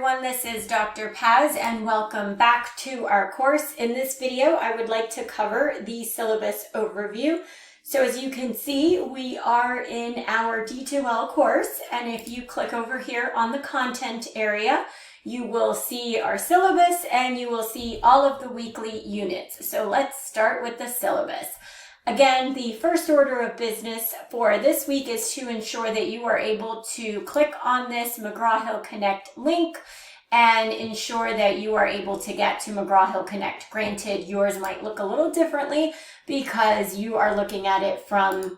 everyone, this is Dr. Paz and welcome back to our course. In this video, I would like to cover the syllabus overview. So as you can see, we are in our D2L course, and if you click over here on the content area, you will see our syllabus and you will see all of the weekly units. So let's start with the syllabus. Again, the first order of business for this week is to ensure that you are able to click on this McGraw-Hill Connect link and ensure that you are able to get to McGraw-Hill Connect. Granted, yours might look a little differently because you are looking at it from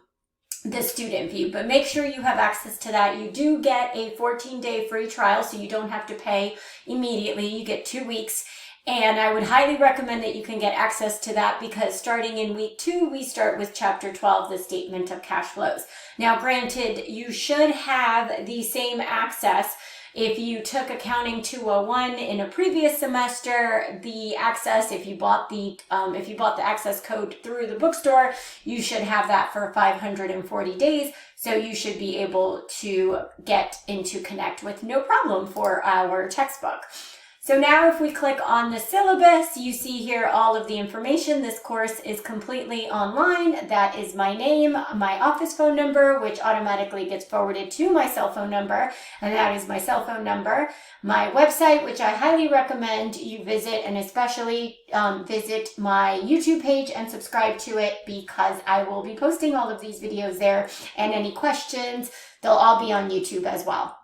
the student view, but make sure you have access to that. You do get a 14-day free trial, so you don't have to pay immediately. You get 2 weeks. And I would highly recommend that you can get access to that because starting in week 2, we start with chapter 12, the statement of cash flows. Now, granted, you should have the same access. If you took Accounting 201 in a previous semester, the access, if you bought the access code through the bookstore, you should have that for 540 days. So you should be able to get into Connect with no problem for our textbook. So now if we click on the syllabus, you see here all of the information. This course is completely online. That is my name, my office phone number, which automatically gets forwarded to my cell phone number, and that is my cell phone number. My website, which I highly recommend you visit, and especially visit my YouTube page and subscribe to it because I will be posting all of these videos there, and any questions, they'll all be on YouTube as well.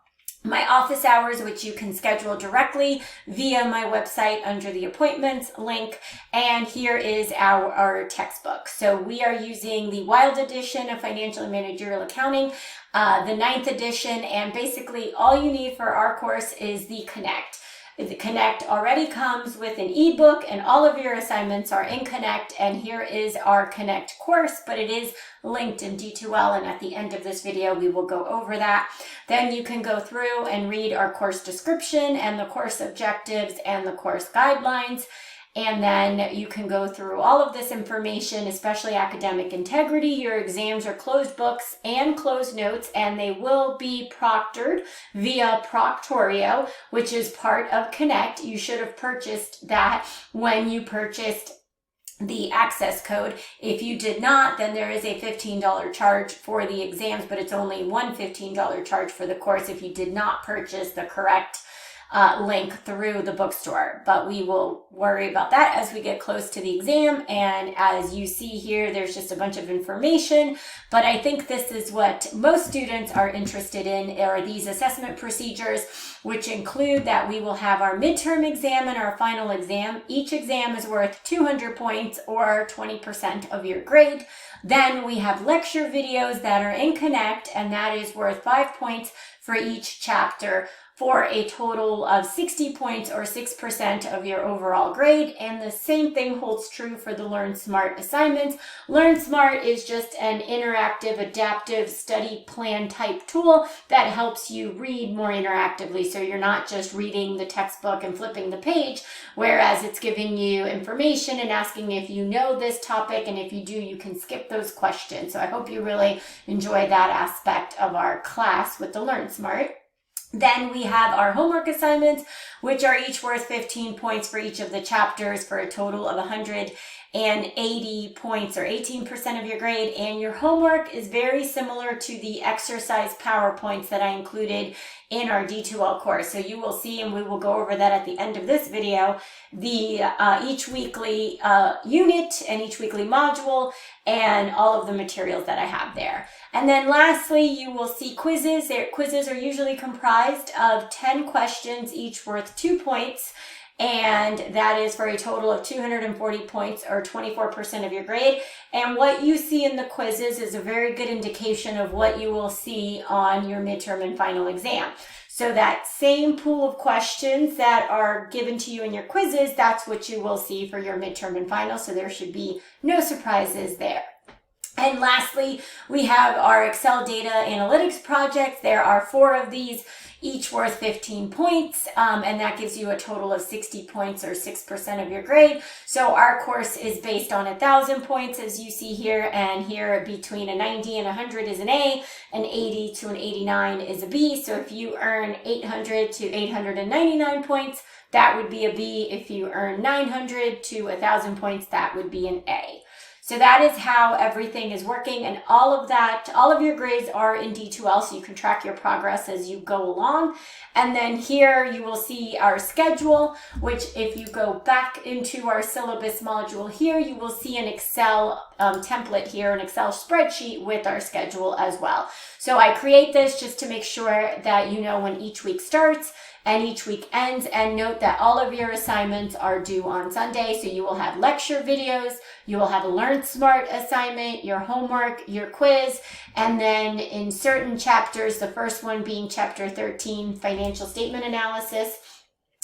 My office hours, which you can schedule directly via my website under the appointments link. And here is our textbook. So we are using the Wild edition of Financial and Managerial Accounting, the 9th edition, and basically all you need for our course is the Connect. The Connect already comes with an ebook and all of your assignments are in Connect, and here is our Connect course, but it is linked in D2L, and at the end of this video we will go over that. Then you can go through and read our course description and the course objectives and the course guidelines. And then you can go through all of this information, especially academic integrity. Your exams are closed books and closed notes, and they will be proctored via Proctorio, which is part of Connect. You should have purchased that when you purchased the access code. If you did not, then there is a $15 charge for the exams, but it's only one $15 charge for the course if you did not purchase the correct link through the bookstore. But we will worry about that as we get close to the exam. And as you see here, there's just a bunch of information, but I think this is what most students are interested in, are these assessment procedures, which include that we will have our midterm exam and our final exam. Each exam is worth 200 points or 20% of your grade. Then we have lecture videos that are in Connect, and that is worth 5 points for each chapter, for a total of 60 points or 6% of your overall grade. And the same thing holds true for the Learn Smart assignments. Learn Smart is just an interactive, adaptive study plan type tool that helps you read more interactively. So you're not just reading the textbook and flipping the page, whereas it's giving you information and asking if you know this topic, and if you do, you can skip those questions. So I hope you really enjoy that aspect of our class with the Learn Smart. Then we have our homework assignments, which are each worth 15 points for each of the chapters for a total of 180 points or 18% of your grade. And your homework is very similar to the exercise PowerPoints that I included in our D2L course. So you will see, and we will go over that at the end of this video, the each weekly unit and each weekly module and all of the materials that I have there. And then lastly, you will see quizzes. Quizzes are usually comprised of 10 questions, each worth 2 points. And that is for a total of 240 points or 24% of your grade. And what you see in the quizzes is a very good indication of what you will see on your midterm and final exam. So that same pool of questions that are given to you in your quizzes, that's what you will see for your midterm and final. So there should be no surprises there. And lastly, we have our Excel data analytics project. There are 4 of these, each worth 15 points, and that gives you a total of 60 points or 6% of your grade. So our course is based on 1,000 points, as you see here, and here between a 90 and 100 is an A, an 80 to an 89 is a B. So if you earn 800 to 899 points, that would be a B. If you earn 900 to 1,000 points, that would be an A. So that is how everything is working, and all of your grades are in D2L, so you can track your progress as you go along. And then here you will see our schedule, which if you go back into our syllabus module here, you will see an Excel template here, an Excel spreadsheet with our schedule as well. So I create this just to make sure that you know when each week starts and each week ends, and note that all of your assignments are due on Sunday. So you will have lecture videos, you will have a Learn Smart assignment, your homework, your quiz, and then in certain chapters, the first one being chapter 13, financial statement analysis,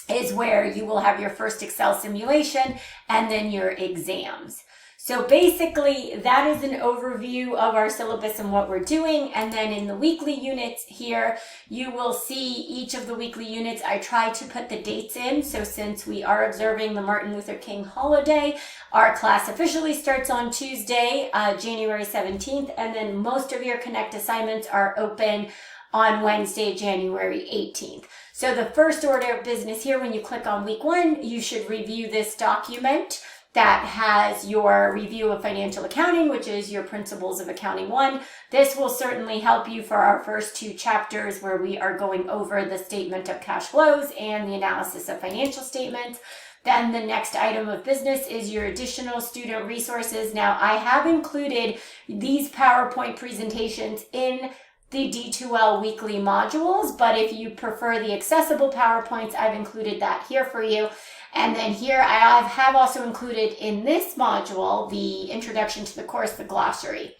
is where you will have your first Excel simulation and then your exams. So basically, that is an overview of our syllabus and what we're doing. And then in the weekly units here, you will see each of the weekly units. I try to put the dates in. So since we are observing the Martin Luther King holiday, our class officially starts on Tuesday, January 17th. And then most of your Connect assignments are open on Wednesday, January 18th. So the first order of business here, when you click on week 1, you should review this document that has your review of financial accounting, which is your Principles of Accounting 1. This will certainly help you for our first 2 chapters where we are going over the statement of cash flows and the analysis of financial statements. Then the next item of business is your additional student resources. Now, I have included these PowerPoint presentations in the D2L weekly modules, but if you prefer the accessible PowerPoints, I've included that here for you. And then here I have also included in this module the introduction to the course, the glossary.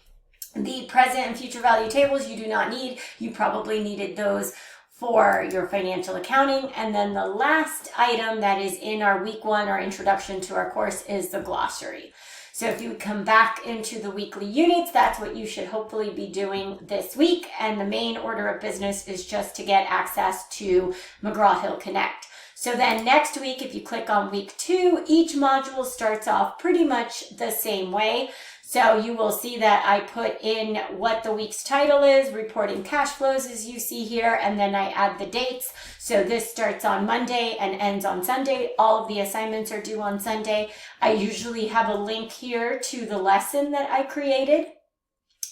The present and future value tables you do not need. You probably needed those for your financial accounting. And then the last item that is in our week 1, our introduction to our course, is the glossary. So if you come back into the weekly units, that's what you should hopefully be doing this week. And the main order of business is just to get access to McGraw-Hill Connect. So then next week, if you click on week 2, each module starts off pretty much the same way. So you will see that I put in what the week's title is, reporting cash flows, as you see here, and then I add the dates. So this starts on Monday and ends on Sunday. All of the assignments are due on Sunday. I usually have a link here to the lesson that I created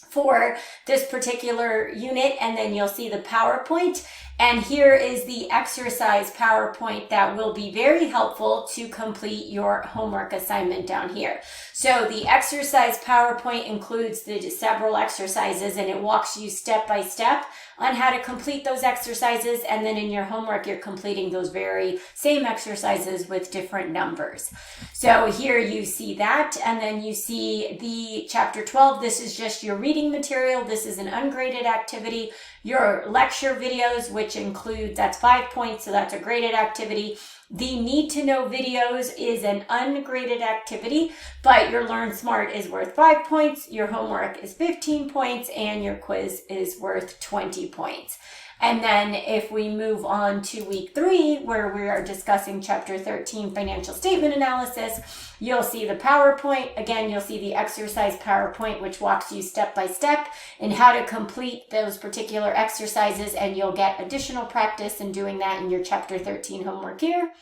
for this particular unit, and then you'll see the PowerPoint. And here is the exercise PowerPoint that will be very helpful to complete your homework assignment down here. So the exercise PowerPoint includes the several exercises, and it walks you step by step on how to complete those exercises. And then in your homework, you're completing those very same exercises with different numbers. So here you see that, and then you see the chapter 12. This is just your reading material. This is an ungraded activity. Your lecture videos, which include, that's 5 points, so that's a graded activity. The need to know videos is an ungraded activity, but your Learn Smart is worth 5 points, your homework is 15 points, and your quiz is worth 20 points. And then if we move on to week 3, where we are discussing chapter 13, financial statement analysis, you'll see the PowerPoint. Again, you'll see the exercise PowerPoint, which walks you step by step in how to complete those particular exercises, and you'll get additional practice in doing that in your chapter 13 homework here.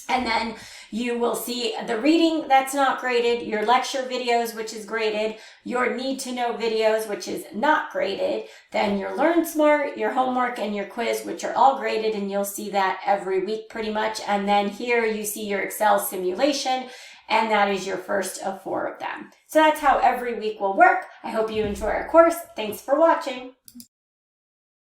And then you will see the reading that's not graded, your lecture videos, which is graded, your need to know videos, which is not graded, then your Learn Smart, your homework, and your quiz, which are all graded, and you'll see that every week pretty much. And then here you see your Excel simulation, and that is your first of 4 of them. So that's how every week will work. I hope you enjoy our course. Thanks for watching.